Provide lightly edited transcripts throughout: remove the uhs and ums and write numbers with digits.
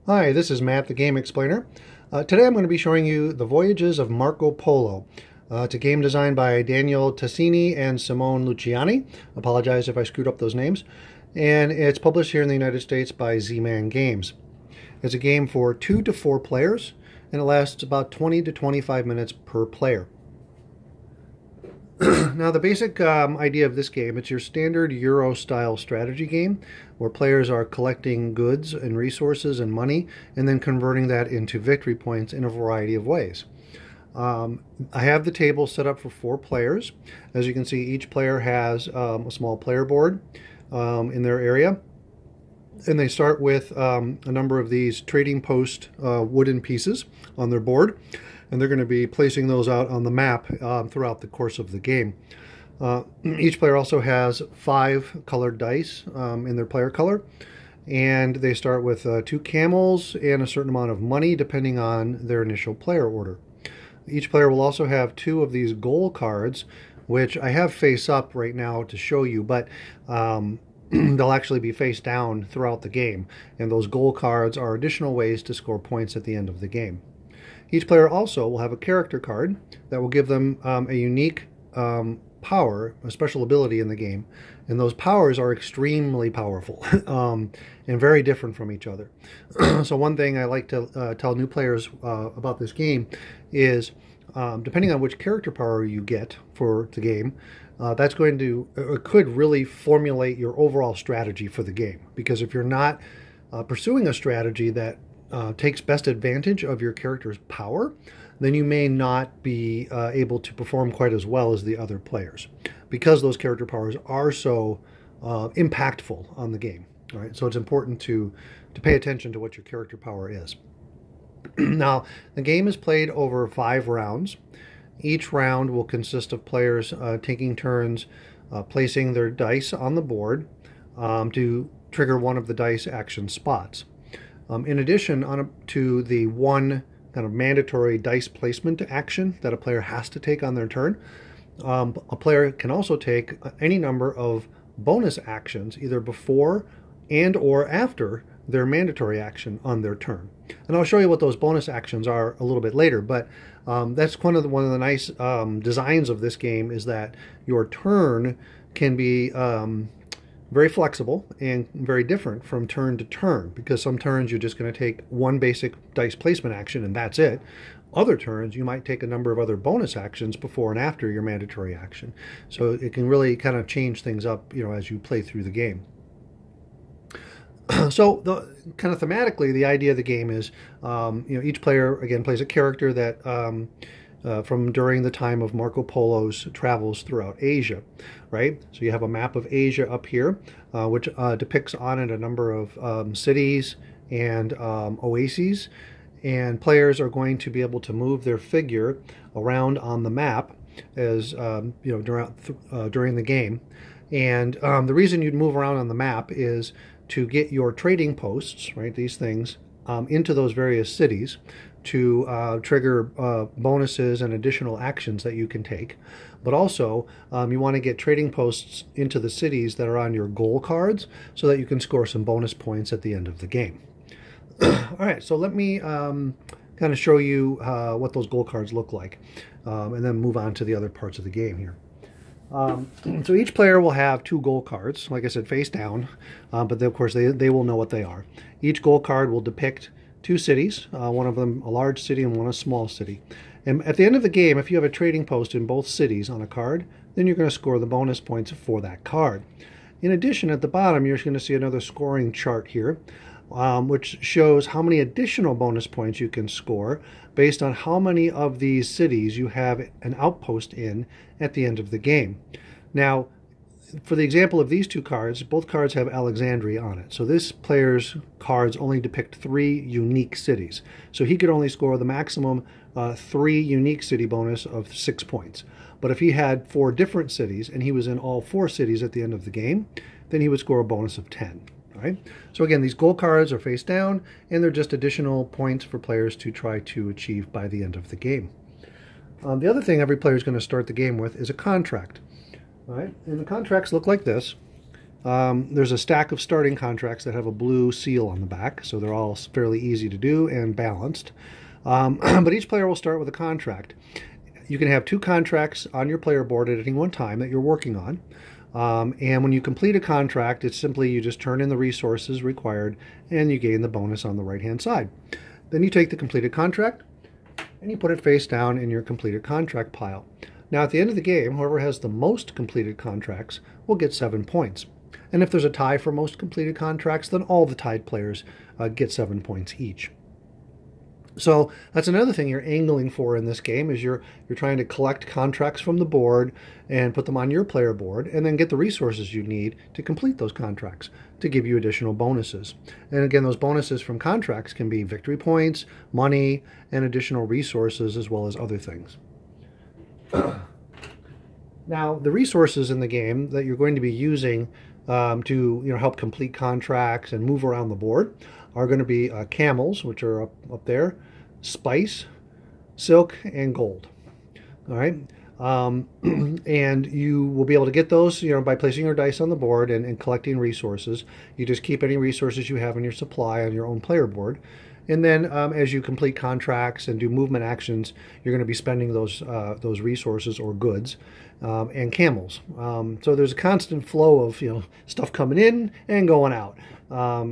Hi, this is Matt, the Game Explainer. Today I'm going to be showing you the Voyages of Marco Polo. It's a game designed by Daniel Tassini and Simone Luciani. Apologize if I screwed up those names. And it's published here in the United States by Z-Man Games. It's a game for 2 to 4 players, and it lasts about 20 to 25 minutes per player. Now, the basic idea of this game, it's your standard Euro-style strategy game where players are collecting goods and resources and money and then converting that into victory points in a variety of ways. I have the table set up for 4 players. As you can see, each player has a small player board in their area. And they start with a number of these trading post wooden pieces on their board. And they're going to be placing those out on the map throughout the course of the game. Each player also has 5 colored dice in their player color, and they start with 2 camels and a certain amount of money depending on their initial player order. Each player will also have 2 of these goal cards, which I have face up right now to show you, but they'll actually be face down throughout the game, and those goal cards are additional ways to score points at the end of the game. Each player also will have a character card that will give them a unique power, a special ability in the game, and those powers are extremely powerful and very different from each other. So one thing I like to tell new players about this game is depending on which character power you get for the game, that's going to, it could really formulate your overall strategy for the game. Because if you're not pursuing a strategy that takes best advantage of your character's power, then you may not be able to perform quite as well as the other players, because those character powers are so impactful on the game. All right, so it's important to pay attention to what your character power is. Now, the game is played over 5 rounds. Each round will consist of players taking turns placing their dice on the board to trigger one of the dice action spots. In addition to the one kind of mandatory dice placement action that a player has to take on their turn, a player can also take any number of bonus actions either before and or after their mandatory action on their turn. And I'll show you what those bonus actions are a little bit later, but that's one of the nice designs of this game, is that your turn can be very flexible and very different from turn to turn, because some turns you're just going to take one basic dice placement action and that's it. Other turns you might take a number of other bonus actions before and after your mandatory action. So it can really kind of change things up, as you play through the game. So kind of thematically, the idea of the game is, each player again plays a character that from during the time of Marco Polo's travels throughout Asia, right? So you have a map of Asia up here, which depicts on it a number of cities and oases, and players are going to be able to move their figure around on the map as during the game. And the reason you'd move around on the map is to get your trading posts, right? These things into those various cities, to trigger bonuses and additional actions that you can take. But also, you want to get trading posts into the cities that are on your goal cards so that you can score some bonus points at the end of the game. All right, so let me kind of show you what those goal cards look like, and then move on to the other parts of the game here. So each player will have 2 goal cards, like I said, face down, but of course they will know what they are. Each goal card will depict 2 cities, one of them a large city and one a small city. And at the end of the game, if you have a trading post in both cities on a card, then you're going to score the bonus points for that card. In addition, at the bottom, you're going to see another scoring chart here, which shows how many additional bonus points you can score based on how many of these cities you have an outpost in at the end of the game. Now, for the example of these 2 cards, both cards have Alexandria on it. So this player's cards only depict 3 unique cities. So he could only score the maximum 3 unique city bonus of 6 points. But if he had 4 different cities and he was in all 4 cities at the end of the game, then he would score a bonus of 10. Right? So again, these goal cards are face down, and they're just additional points for players to try to achieve by the end of the game. The other thing every player is going to start the game with is a contract. All right? And the contracts look like this. There's a stack of starting contracts that have a blue seal on the back, so they're all fairly easy to do and balanced. But each player will start with a contract. You can have 2 contracts on your player board at any one time that you're working on. And when you complete a contract, it's simply you just turn in the resources required and you gain the bonus on the right-hand side. Then you take the completed contract and you put it face down in your completed contract pile. Now at the end of the game, whoever has the most completed contracts will get 7 points. And if there's a tie for most completed contracts, then all the tied players get 7 points each. So that's another thing you're angling for in this game, is you're trying to collect contracts from the board and put them on your player board, and then get the resources you need to complete those contracts to give you additional bonuses. And again, those bonuses from contracts can be victory points, money, and additional resources, as well as other things. Now, the resources in the game that you're going to be using to help complete contracts and move around the board are going to be camels, which are up there, spice, silk, and gold. All right, and you will be able to get those by placing your dice on the board and collecting resources. You just keep any resources you have in your supply on your own player board. And then as you complete contracts and do movement actions, you're going to be spending those resources or goods and camels. So there's a constant flow of stuff coming in and going out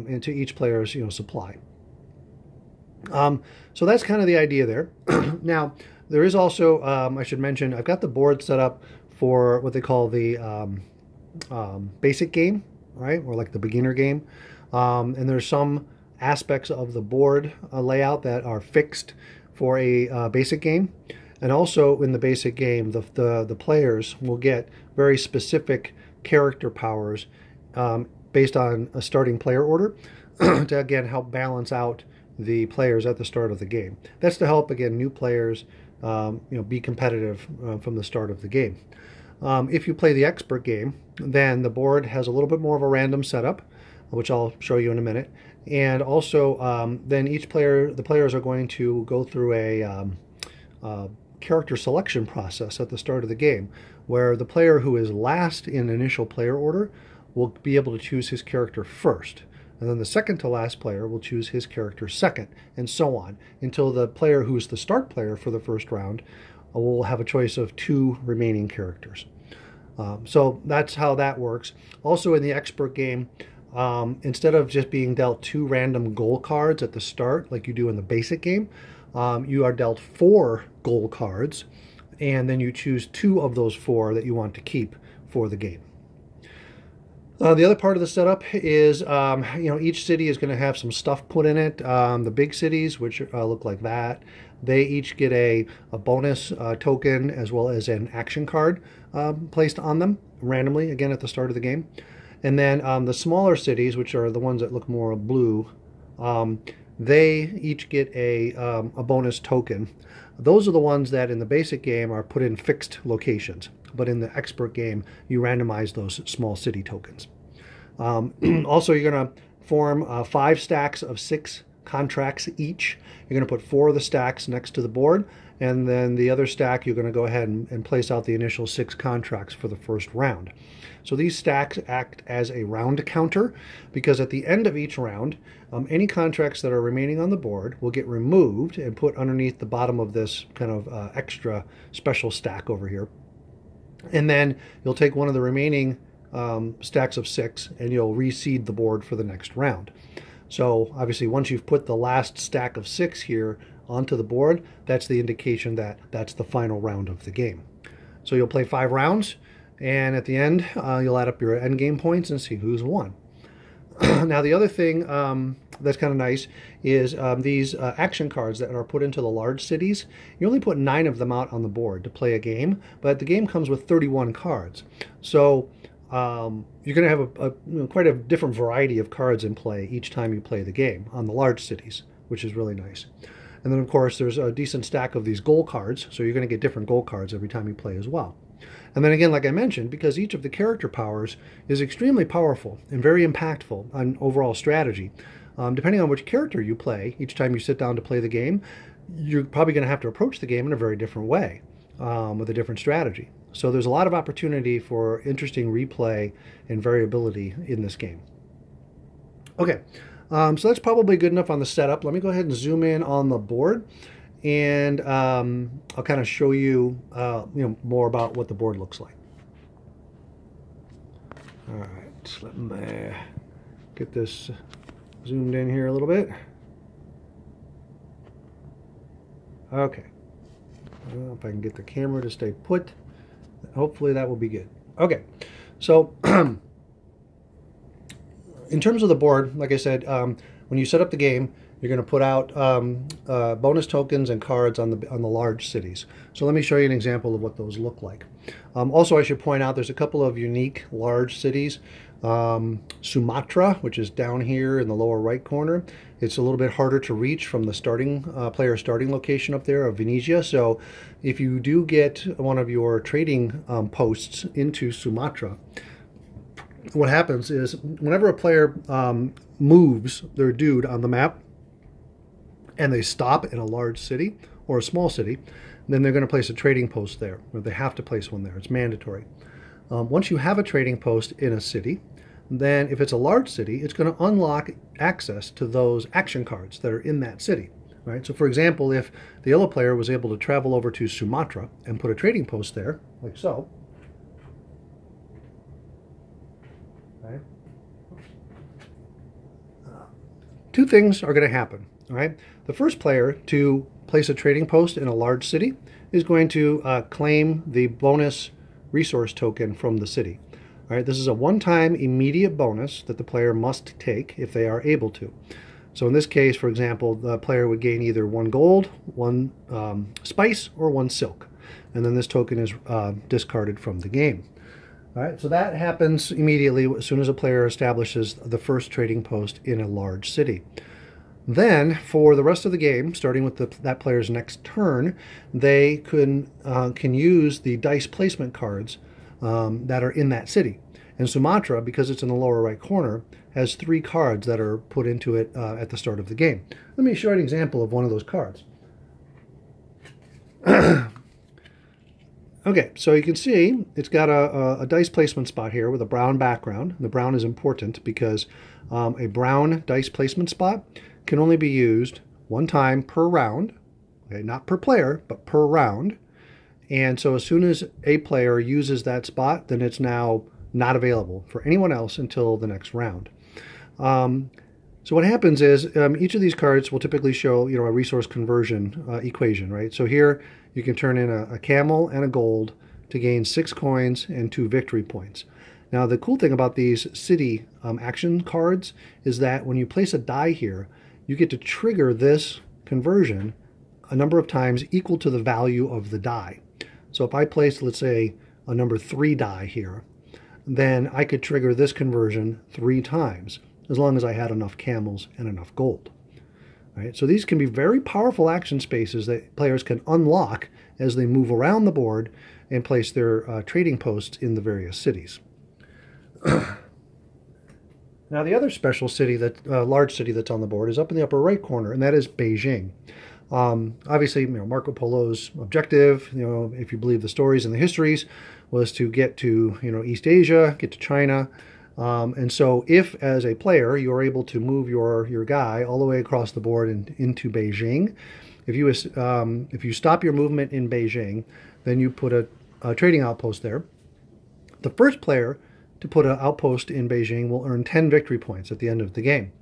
into each player's supply. So that's kind of the idea there. Now there is also, I should mention, I've got the board set up for what they call the basic game, right, or like the beginner game, and there's some aspects of the board layout that are fixed for a basic game. And also in the basic game, the players will get very specific character powers based on a starting player order to again help balance out the players at the start of the game. That's to help again new players be competitive from the start of the game. If you play the expert game, then the board has a little bit more of a random setup, which I'll show you in a minute. And also, then the players are going to go through a character selection process at the start of the game, where the player who is last in initial player order will be able to choose his character first. And then the second to last player will choose his character second, and so on, until the player who's the start player for the first round will have a choice of 2 remaining characters. So that's how that works. Also in the expert game, instead of just being dealt 2 random goal cards at the start like you do in the basic game, you are dealt 4 goal cards, and then you choose 2 of those 4 that you want to keep for the game. The other part of the setup is, each city is going to have some stuff put in it. The big cities, which look like that, they each get a bonus token as well as an action card placed on them randomly, again, at the start of the game. And then the smaller cities, which are the ones that look more blue, they each get a bonus token. Those are the ones that in the basic game are put in fixed locations, but in the expert game, you randomize those small city tokens. Also, you're going to form 5 stacks of 6 contracts each. You're going to put 4 of the stacks next to the board, and then the other stack you're going to go ahead and place out the initial 6 contracts for the first round. So these stacks act as a round counter, because at the end of each round, any contracts that are remaining on the board will get removed and put underneath the bottom of this kind of extra special stack over here. And then you'll take one of the remaining stacks of 6 and you'll reseed the board for the next round. So obviously once you've put the last stack of 6 here onto the board, that's the indication that that's the final round of the game. So you'll play 5 rounds, and at the end you'll add up your end game points and see who's won. Now the other thing that's kind of nice is these action cards that are put into the large cities. You only put 9 of them out on the board to play a game, but the game comes with 31 cards. So you're going to have quite a different variety of cards in play each time you play the game on the large cities, which is really nice. And then of course there's a decent stack of these goal cards, so you're going to get different goal cards every time you play as well. And then again, like I mentioned, because each of the character powers is extremely powerful and very impactful on overall strategy, depending on which character you play, each time you sit down to play the game, you're probably going to have to approach the game in a very different way, with a different strategy. So there's a lot of opportunity for interesting replay and variability in this game. Okay, so that's probably good enough on the setup. Let me go ahead and zoom in on the board, and I'll kind of show you, more about what the board looks like. All right, let me get this zoomed in here a little bit. Okay, if I can get the camera to stay put, hopefully that will be good. Okay, so in terms of the board, like I said, when you set up the game, you're going to put out bonus tokens and cards on the large cities. So let me show you an example of what those look like. Also, I should point out there's a couple of unique large cities. Sumatra, which is down here in the lower right corner. It's a little bit harder to reach from the player starting location up there of Venezia. So if you do get one of your trading posts into Sumatra, what happens is whenever a player moves their dude on the map and they stop in a large city or a small city, then they're going to place a trading post there, or they have to place one there. It's mandatory. Once you have a trading post in a city, then if it's a large city, it's going to unlock access to those action cards that are in that city. Right? So for example, if the yellow player was able to travel over to Sumatra and put a trading post there, like so, right? Two things are going to happen. All right? The first player to place a trading post in a large city is going to claim the bonus resource token from the city. All right, this is a one-time immediate bonus that the player must take if they are able to. So in this case, for example, the player would gain either 1 gold, 1 spice, or 1 silk. And then this token is discarded from the game. All right, so that happens immediately as soon as a player establishes the first trading post in a large city. Then, for the rest of the game, starting with that player's next turn, they can use the dice placement cards that are in that city. And Sumatra, because it's in the lower right corner, has 3 cards that are put into it at the start of the game. Let me show you an example of one of those cards. Okay, so you can see it's got a dice placement spot here with a brown background. The brown is important because a brown dice placement spot can only be used 1 time per round, okay, not per player, but per round. And so as soon as a player uses that spot, then it's now not available for anyone else until the next round. So what happens is each of these cards will typically show, a resource conversion equation, right? So here you can turn in a camel and a gold to gain 6 coins and 2 victory points. Now the cool thing about these city action cards is that when you place a die here, you get to trigger this conversion a number of times equal to the value of the die. So if I place, let's say, a number 3 die here, then I could trigger this conversion 3 times, as long as I had enough camels and enough gold. Right? So these can be very powerful action spaces that players can unlock as they move around the board and place their trading posts in the various cities. Now the other special city, large city that's on the board, is up in the upper right corner, and that is Beijing. Obviously, Marco Polo's objective, if you believe the stories and the histories, was to get to, East Asia, get to China. And so if, as a player, you're able to move your guy all the way across the board into Beijing, if you stop your movement in Beijing, then you put a trading outpost there. The first player to put an outpost in Beijing will earn 10 victory points at the end of the game.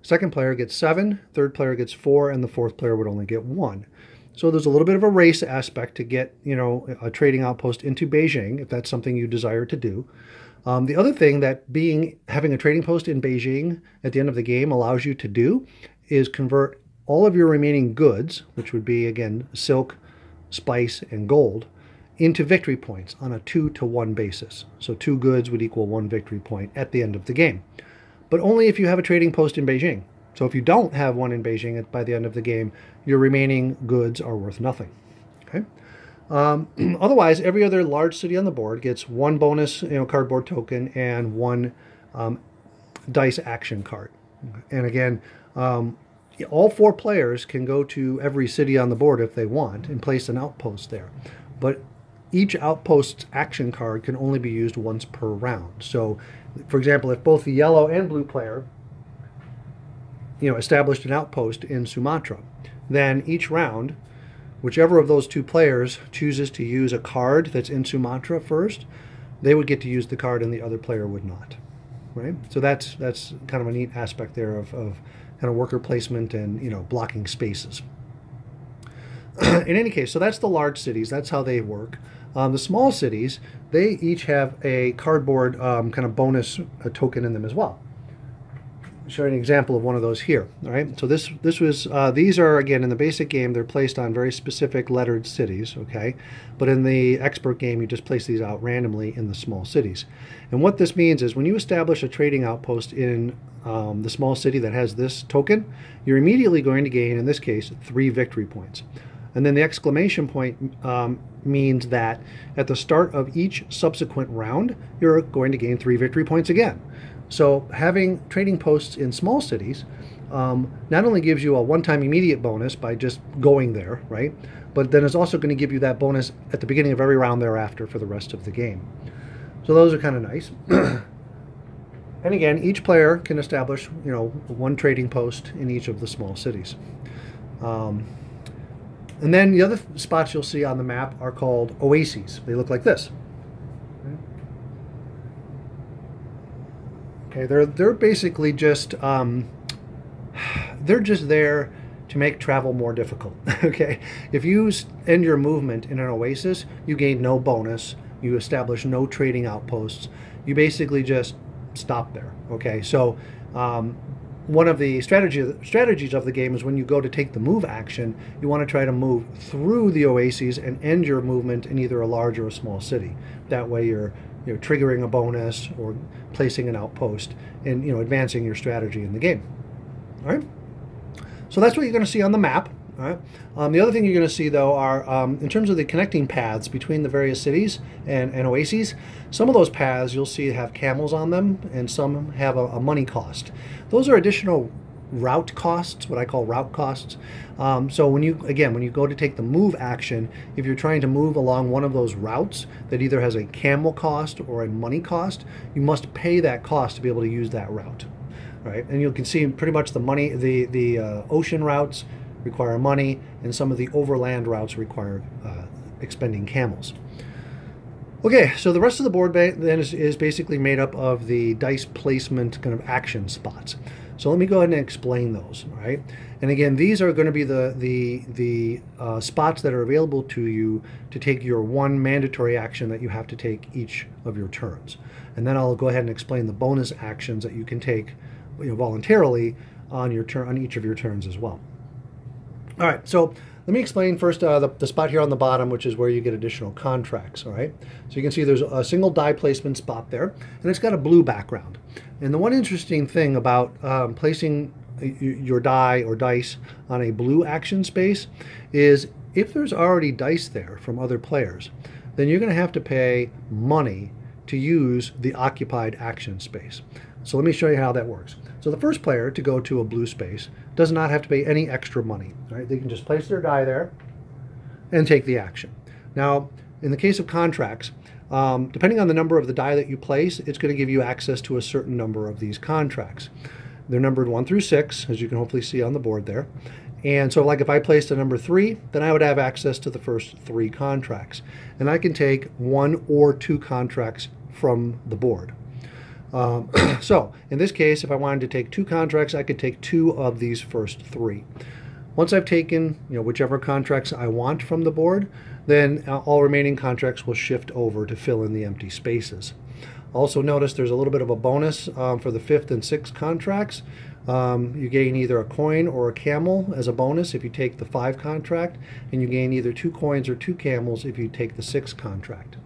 Second player gets 7, third player gets 4, and the fourth player would only get 1. So there's a little bit of a race aspect to get, a trading outpost into Beijing, if that's something you desire to do. The other thing that having a trading post in Beijing at the end of the game allows you to do is convert all of your remaining goods, which would be, again, silk, spice, and gold, into victory points on a 2-to-1 basis. So 2 goods would equal 1 victory point at the end of the game. But only if you have a trading post in Beijing. So if you don't have one in Beijing by the end of the game, your remaining goods are worth nothing. Okay. Otherwise, every other large city on the board gets 1 bonus cardboard token and 1 dice action card. And again, all 4 players can go to every city on the board if they want and place an outpost there. But each outpost's action card can only be used once per round. So, for example, if both the yellow and blue player, established an outpost in Sumatra, then each round, whichever of those two players chooses to use a card that's in Sumatra first, they would get to use the card and the other player would not. Right? So that's kind of a neat aspect there of kind of worker placement and blocking spaces. In any case, so that's the large cities. That's how they work. The small cities, they each have a cardboard kind of bonus token in them as well. I'll show you an example of one of those here. All right. So these are, again, in the basic game, they're placed on very specific lettered cities. Okay. But in the expert game, you just place these out randomly in the small cities. And what this means is when you establish a trading outpost in the small city that has this token, you're immediately going to gain, in this case, 3 victory points. And then the exclamation point means that at the start of each subsequent round, you're going to gain 3 victory points again. So having trading posts in small cities not only gives you a one-time immediate bonus by just going there, right? But then it's also going to give you that bonus at the beginning of every round thereafter for the rest of the game. So those are kind of nice. And again, each player can establish, one trading post in each of the small cities. And then the other spots you'll see on the map are called oases. They look like this. Okay, they're basically just they're just there to make travel more difficult. Okay, if you end your movement in an oasis, you gain no bonus. You establish no trading outposts. You basically just stop there. Okay, so one of the strategies of the game is when you go to take the move action, you want to try to move through the oases and end your movement in either a large or a small city. That way you're triggering a bonus or placing an outpost and advancing your strategy in the game. All right. So that's what you're going to see on the map. All right. The other thing you're going to see, though, are in terms of the connecting paths between the various cities and oases, some of those paths you'll see have camels on them and some have a money cost. Those are additional route costs, what I call route costs. So when you go to take the move action, if you're trying to move along one of those routes that either has a camel cost or a money cost, you must pay that cost to be able to use that route. All right. And you can see pretty much the ocean routes require money, and some of the overland routes require expending camels. Okay, so the rest of the board then is basically made up of the dice placement kind of action spots. So let me go ahead and explain those. All right, and again, these are going to be the spots that are available to you to take your one mandatory action that you have to take each of your turns, and then I'll go ahead and explain the bonus actions that you can take voluntarily on your turn, on each of your turns as well. All right, so let me explain first the spot here on the bottom, which is where you get additional contracts. All right, so you can see there's a single die placement spot there, and it's got a blue background. And the one interesting thing about placing your die or dice on a blue action space is if there's already dice there from other players, then you're going to have to pay money to use the occupied action space. So let me show you how that works. So the first player to go to a blue space does not have to pay any extra money. Right? They can just place their die there and take the action. Now, in the case of contracts, depending on the number of the die that you place, it's going to give you access to a certain number of these contracts. They're numbered 1 through 6, as you can hopefully see on the board there. And so like if I placed a number 3, then I would have access to the first 3 contracts. And I can take 1 or 2 contracts from the board. So in this case, if I wanted to take 2 contracts, I could take 2 of these first 3. Once I've taken whichever contracts I want from the board, then all remaining contracts will shift over to fill in the empty spaces. Also notice there's a little bit of a bonus for the 5th and 6th contracts. You gain either a coin or a camel as a bonus if you take the 5 contract, and you gain either 2 coins or 2 camels if you take the 6 contract.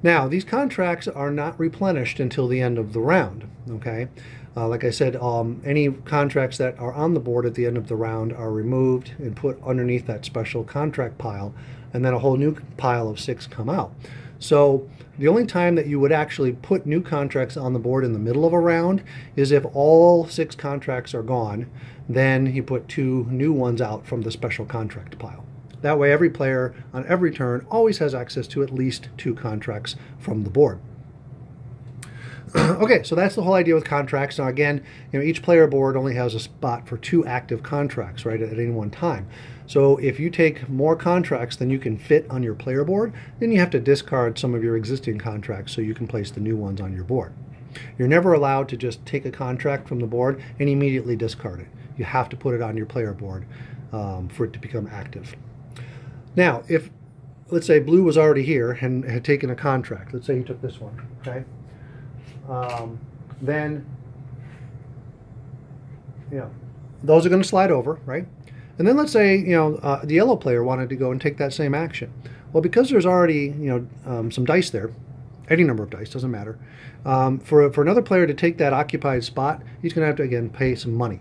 Now, these contracts are not replenished until the end of the round, okay? Like I said, any contracts that are on the board at the end of the round are removed and put underneath that special contract pile, and then a whole new pile of 6 come out. So the only time that you would actually put new contracts on the board in the middle of a round is if all 6 contracts are gone, then you put 2 new ones out from the special contract pile. That way every player on every turn always has access to at least 2 contracts from the board. Okay, so that's the whole idea with contracts. Now again, each player board only has a spot for 2 active contracts, right, at any one time. So if you take more contracts than you can fit on your player board, then you have to discard some of your existing contracts so you can place the new ones on your board. You're never allowed to just take a contract from the board and immediately discard it. You have to put it on your player board for it to become active. Now, if, let's say, blue was already here and had taken a contract. Let's say he took this one, okay? Then, those are going to slide over, right? And then let's say, the yellow player wanted to go and take that same action. Well, because there's already, some dice there, any number of dice, doesn't matter. For another player to take that occupied spot, he's going to have to, again, pay some money.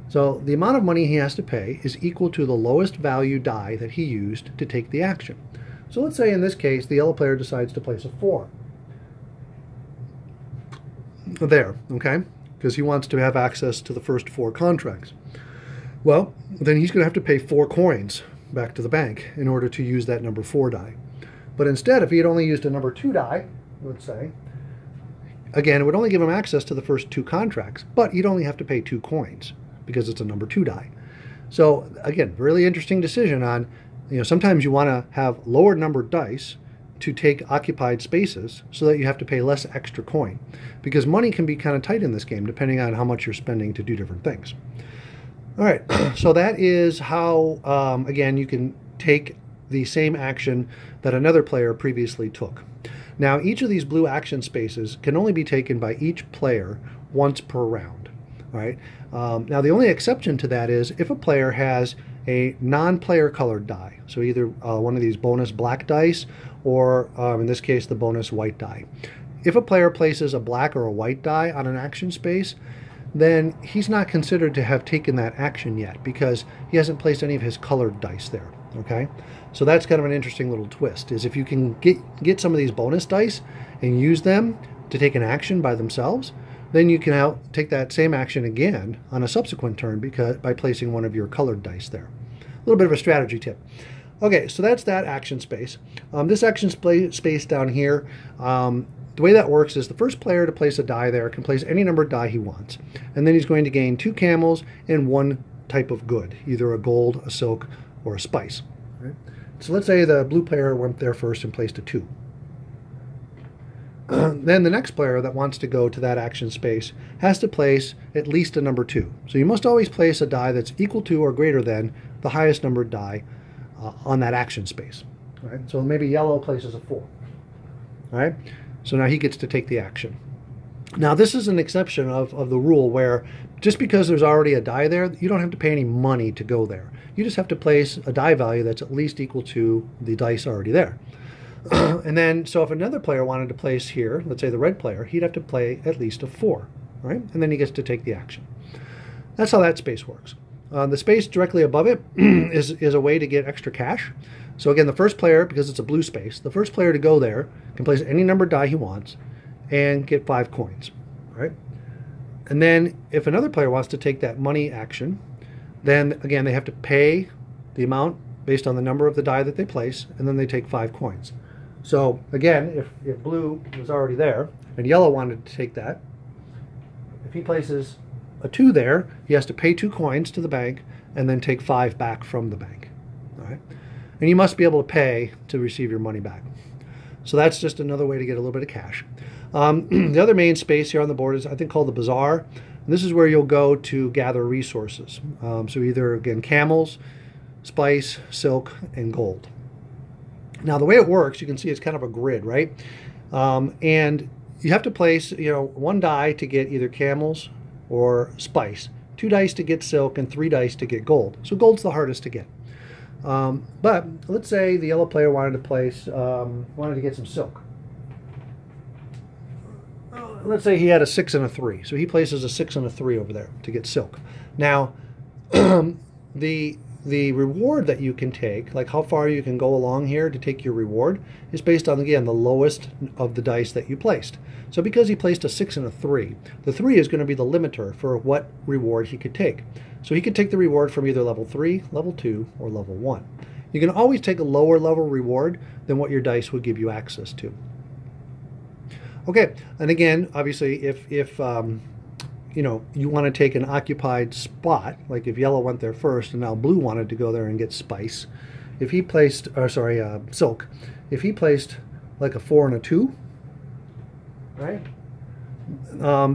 So the amount of money he has to pay is equal to the lowest value die that he used to take the action. So let's say in this case, the yellow player decides to place a 4. There, okay? Because he wants to have access to the first 4 contracts. Well, then he's going to have to pay 4 coins back to the bank in order to use that number 4 die. But instead, if he had only used a number 2 die, let's say, again, it would only give him access to the first 2 contracts, but he'd only have to pay 2 coins because it's a number 2 die. So again, really interesting decision on, sometimes you want to have lower numbered dice to take occupied spaces so that you have to pay less extra coin, because money can be kind of tight in this game depending on how much you're spending to do different things. All right, so that is how, again, you can take the same action that another player previously took. Now, each of these blue action spaces can only be taken by each player once per round. All right. Now, the only exception to that is if a player has a non-player colored die, so either one of these bonus black dice or, in this case, the bonus white die. If a player places a black or a white die on an action space, then he's not considered to have taken that action yet because he hasn't placed any of his colored dice there. Okay, so that's kind of an interesting little twist, is if you can get some of these bonus dice and use them to take an action by themselves, then you can take that same action again on a subsequent turn by placing one of your colored dice there. A little bit of a strategy tip. Okay, so that's that action space. This action space down here, the way that works is the first player to place a die there can place any numbered die he wants. And then he's going to gain 2 camels and 1 type of good, either a gold, a silk, or a spice. Right? So let's say the blue player went there first and placed a 2. Then the next player that wants to go to that action space has to place at least a number 2. So you must always place a die that's equal to or greater than the highest numbered die on that action space. Right? So maybe yellow places a 4. All right? So now he gets to take the action. Now this is an exception of the rule where just because there's already a die there, you don't have to pay any money to go there. You just have to place a die value that's at least equal to the dice already there. And then, so if another player wanted to place here, let's say the red player, he'd have to play at least a 4, right? And then he gets to take the action. That's how that space works. The space directly above it is a way to get extra cash. So again, the first player, because it's a blue space, the first player to go there can place any numbered die he wants and get 5 coins, right? And then if another player wants to take that money action, then again, they have to pay the amount based on the number of the die that they place, and then they take 5 coins. So again, if blue was already there and yellow wanted to take that, if he places a 2 there, he has to pay 2 coins to the bank and then take 5 back from the bank. All right? And you must be able to pay to receive your money back. So that's just another way to get a little bit of cash. The other main space here on the board is, I think, called the bazaar. And this is where you'll go to gather resources. So either, again, camels, spice, silk, and gold. Now the way it works, you can see it's kind of a grid, right? And you have to place, 1 die to get either camels or spice, 2 dice to get silk, and 3 dice to get gold. So gold's the hardest to get. But let's say the yellow player wanted to get some silk. Let's say he had a 6 and a 3, so he places a 6 and a 3 over there to get silk. Now, the reward that you can take, like how far you can go along here to take your reward, is based on, again, the lowest of the dice that you placed. So because he placed a 6 and a 3, the 3 is going to be the limiter for what reward he could take. So he could take the reward from either level 3, level 2, or level 1. You can always take a lower level reward than what your dice would give you access to. Okay, and again, obviously, if you know, you want to take an occupied spot, like if yellow went there first and now blue wanted to go there and get spice, if he placed, or sorry, silk, if he placed like a 4 and a 2, right,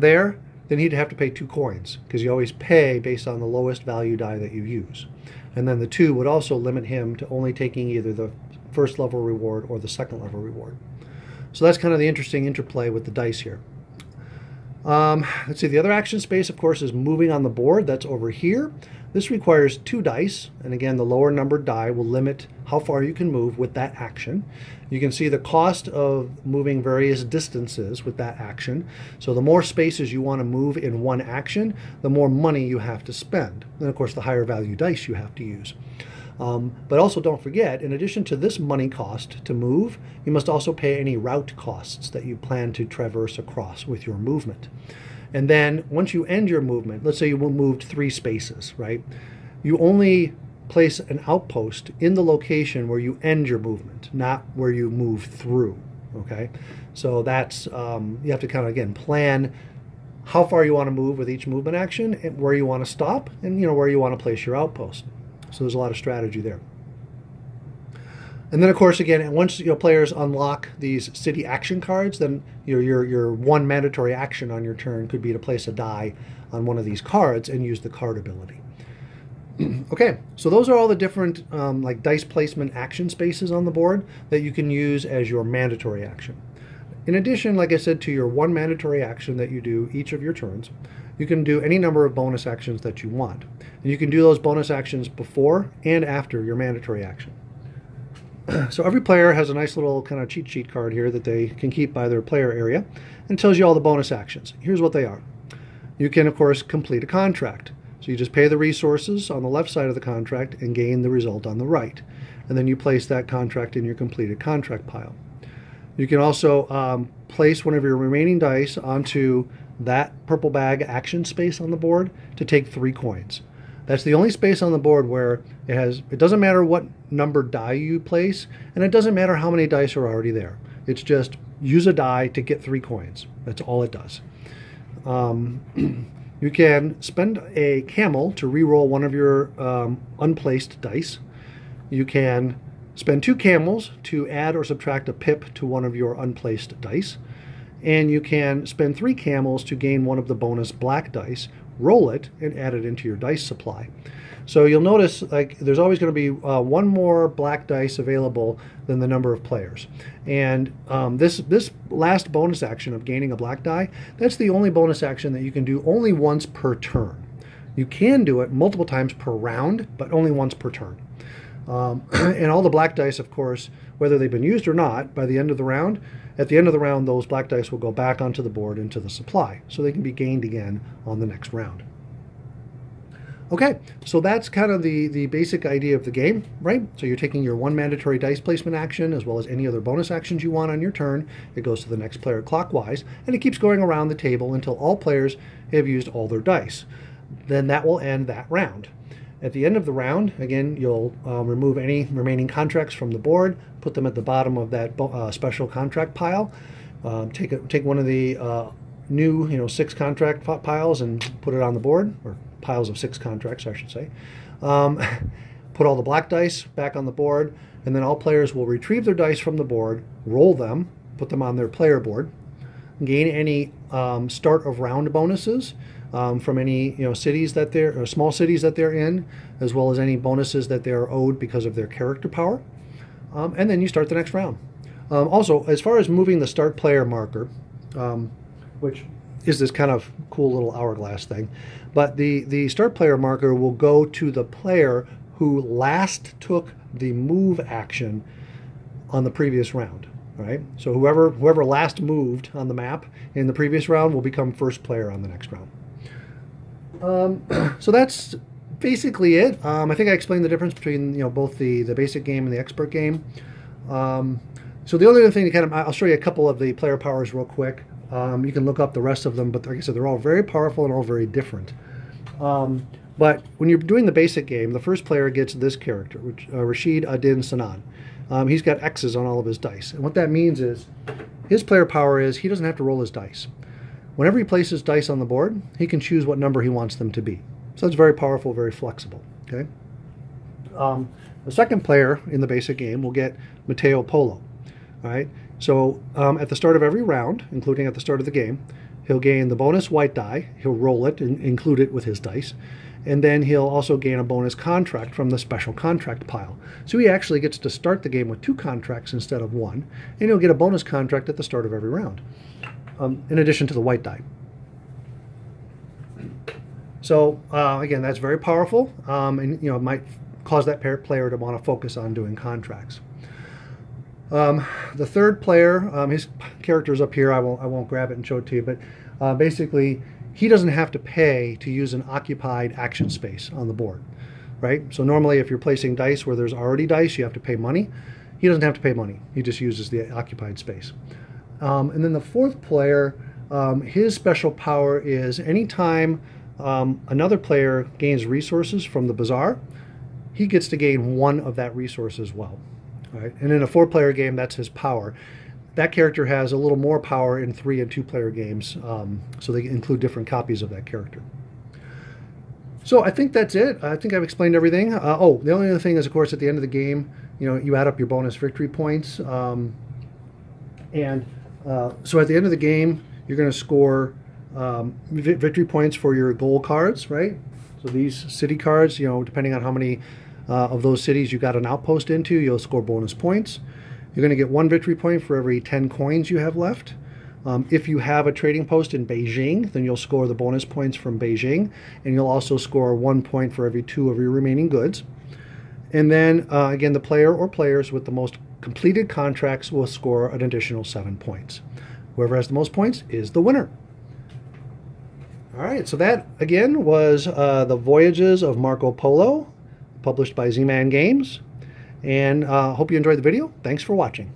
there, then he'd have to pay 2 coins, because you always pay based on the lowest value die that you use. And then the 2 would also limit him to only taking either the first level reward or the second level reward. So that's kind of the interesting interplay with the dice here. Let's see, the other action space, of course, is moving on the board. That's over here. This requires 2 dice, and again, the lower numbered die will limit how far you can move with that action. You can see the cost of moving various distances with that action. So the more spaces you want to move in one action, the more money you have to spend. And of course, the higher value dice you have to use. But also don't forget, in addition to this money cost to move, you must also pay any route costs that you plan to traverse across with your movement. And then once you end your movement, let's say you moved 3 spaces, right? You only place an outpost in the location where you end your movement, not where you move through, okay? So that's, you have to kind of, again, plan how far you want to move with each movement action, and where you want to stop, and, you know, where you want to place your outpost. So there's a lot of strategy there. And then, of course, again, once players unlock these city action cards, then your one mandatory action on your turn could be to place a die on one of these cards and use the card ability. Okay, so those are all the different like dice placement action spaces on the board that you can use as your mandatory action. In addition, like I said, to your one mandatory action that you do each of your turns, you can do any number of bonus actions that you want. And you can do those bonus actions before and after your mandatory action. So every player has a nice little kind of cheat sheet card here that they can keep by their player area, and tells you all the bonus actions. Here's what they are. You can, of course, complete a contract. So you just pay the resources on the left side of the contract and gain the result on the right. And then you place that contract in your completed contract pile. You can also place one of your remaining dice onto that purple bag action space on the board to take 3 coins. That's the only space on the board where it doesn't matter what numbered die you place, and it doesn't matter how many dice are already there. It's just use a die to get 3 coins. That's all it does. You can spend a camel to re-roll one of your unplaced dice. You can spend 2 camels to add or subtract a pip to one of your unplaced dice. And you can spend 3 camels to gain one of the bonus black dice, roll it, and add it into your dice supply. So you'll notice, like, there's always going to be 1 more black dice available than the number of players. And this last bonus action of gaining a black die, that's the only bonus action that you can do only once per turn. You can do it multiple times per round, but only once per turn. And all the black dice, of course, whether they've been used or not, by the end of the round, at the end of the round, those black dice will go back onto the board into the supply, so they can be gained again on the next round. Okay, so that's kind of the basic idea of the game, right? So you're taking your one mandatory dice placement action as well as any other bonus actions you want on your turn. It goes to the next player clockwise, and it keeps going around the table until all players have used all their dice. Then that will end that round. At the end of the round, again, you'll remove any remaining contracts from the board, put them at the bottom of that special contract pile. Take one of the new 6 contract piles and put it on the board, or piles of 6 contracts, I should say. Put all the black dice back on the board, and then all players will retrieve their dice from the board, roll them, put them on their player board, gain any start of round bonuses from any cities that they're small cities that they're in, as well as any bonuses that they're owed because of their character power, and then you start the next round. Also, as far as moving the start player marker, which is this kind of cool little hourglass thing, but the start player marker will go to the player who last took the move action on the previous round. Right? So whoever last moved on the map in the previous round will become first player on the next round. So that's basically it. I think I explained the difference between both the basic game and the expert game. So the only other thing I'll show you a couple of the player powers real quick. You can look up the rest of them, but like I said, they're all very powerful and all very different. But when you're doing the basic game, the first player gets this character, which Rashid Adin Sanan. He's got X's on all of his dice. And what that means is his player power is he doesn't have to roll his dice. Whenever he places dice on the board, he can choose what number he wants them to be. So it's very powerful, very flexible. Okay. The second player in the basic game will get Mateo Polo. All right. So at the start of every round, including at the start of the game, he'll gain the bonus white die. He'll roll it and include it with his dice. And then he'll also gain a bonus contract from the special contract pile. So he actually gets to start the game with 2 contracts instead of 1. And he'll get a bonus contract at the start of every round, in addition to the white die. So again, that's very powerful, and it might cause that player to want to focus on doing contracts. The third player, his character is up here. I won't grab it and show it to you, but basically he doesn't have to pay to use an occupied action space on the board, right? So normally if you're placing dice where there's already dice, you have to pay money. He doesn't have to pay money. He just uses the occupied space. And then the fourth player, his special power is anytime another player gains resources from the bazaar, he gets to gain 1 of that resource as well. All right? And in a 4-player game, that's his power. That character has a little more power in 3- and 2-player games, so they include different copies of that character. So I think that's it. I think I've explained everything. Oh, the only other thing is, of course, at the end of the game, you add up your bonus victory points. So at the end of the game, you're going to score victory points for your goal cards, right? So these city cards, depending on how many of those cities you got an outpost into, you'll score bonus points. You're going to get 1 victory point for every 10 coins you have left. If you have a trading post in Beijing, then you'll score the bonus points from Beijing, and you'll also score 1 point for every 2 of your remaining goods. And then, again, the player or players with the most completed contracts will score an additional 7 points. Whoever has the most points is the winner. All right, so that, again, was the Voyages of Marco Polo, published by Z-Man Games. And hope you enjoyed the video. Thanks for watching.